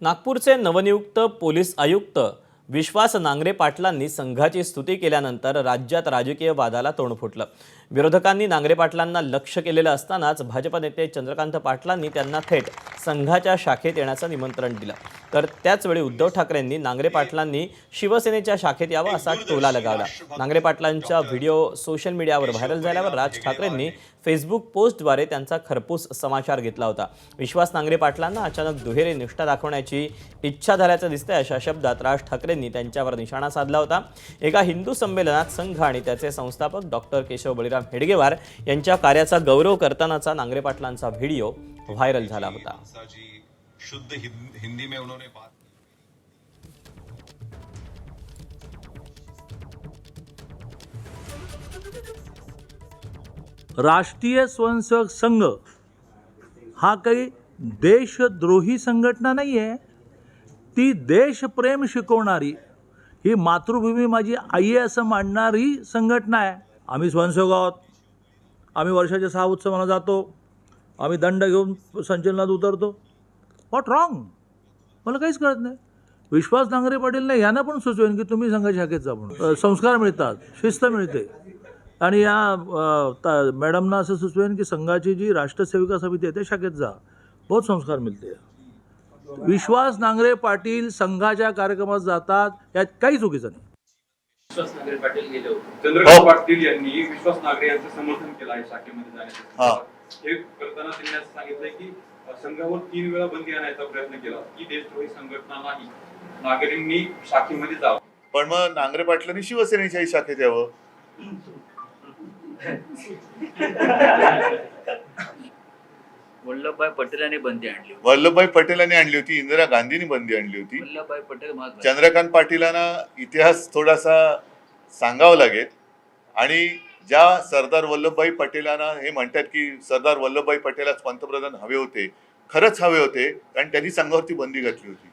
नागपूरचे नवनियुक्त पोलीस आयुक्त विश्वास नांगरे पाटलांनी संघाची स्तुती केल्यानंतर राज्यात राजकीय वादाला तोंड फुटलं। विरोधकांनी नांगरे पाटलांना लक्ष्य केलेलं असतानाच भाजप नेते चंद्रकांत पाटलांनी त्यांना थेट संघाच्या शाखेत येण्याचं निमंत्रण दिलं। तर त्याच वेळी उद्धव ठाकरेंनी नांगरे पाटलांनी शिवसेनेच्या शाखेत यावं असा टोला लगावला। नांगरे पाटलांचा व्हिडिओ सोशल मीडियावर व्हायरल झाल्यावर राज ठाकरेंनी फेसबुक पोस्टद्वारे त्यांचा खरपूस समाचार घेतला होता। विश्वास नांगरे पाटलांना अचानक दुहेरी निष्ठा दाखवण्याची इच्छा झाल्याचं दिसतंय अशा शब्दात राज ठाकरेंनी त्यांच्यावर निशाणा साधला होता। एका हिंदू संमेलनात संघ आणि त्याचे संस्थापक डॉक्टर केशव बळीराम हेडगेवार यांच्या कार्याचा गौरव करतानाचा नांगरे पाटलांचा व्हिडिओ व्हायरल झाला होता। शुद्ध हिंदी में उन्होंने बात राष्ट्रीय स्वयंसेवक संघ हा काही देशद्रोही संघटना नाही आहे। ती देशप्रेम शिकवणारी, ही मातृभूमी माझी आई आहे असं मानणारी संघटना आहे। आम्ही स्वयंसेवक आहोत, आम्ही वर्षाच्या 6 उत्सवाला जातो, आम्ही दंड घेऊन संचलनात उतरतो। What wrong? मला काहीच कळत नाही। विश्वास नांगरे पाटील यांना पण सुचवेन की तुम्ही संघाच्या शाखेत जा म्हणून। संस्कार मिळतात, शिस्त मिळते। आणि या मॅडमना असं सुचवेन की संघाची जी राष्ट्रसेविका समिती आहे त्या शाखेत जा, बहुत संस्कार मिळते। विश्वास नांगरे पाटील संघाच्या कार्यक्रमात जातात, यात काही चुकीचं नाही। विश्वास नांगरे पाटील गेले होते। चंद्रकांत पाटील यांनी विश्वास नांगरे यांचं समर्थन केलं आहे शाखेमध्ये जाण्यासाठी। हे करताना त्यांनी असं सांगितलंय की संघावर 3 वेळा बंदी आणायचा प्रयत्न केला, ही देशद्रोही संघटना नाही, नागरिकांनी शाखेमध्ये जावं। पण मग नांगरे पाटलांनी शिवसेनेच्याही शाखेत यावं। वल्लभभाई पटेलांनी बंदी आणली होती। वल्लभभाई पटेलांनी आणली होती, इंदिरा गांधींनी बंदी आणली होती। वल्लभभाई पटेल महत्त्वाचे। चंद्रकांत पाटीलांना इतिहास थोडासा सांगावा लागेल। आणि ज्या सरदार वल्लभभाई पटेलांना हे म्हणतात की सरदार वल्लभभाई पटेलच पंतप्रधान हवे होते, खरंच हवे होते, कारण त्यांनी संघावरती बंदी घातली होती।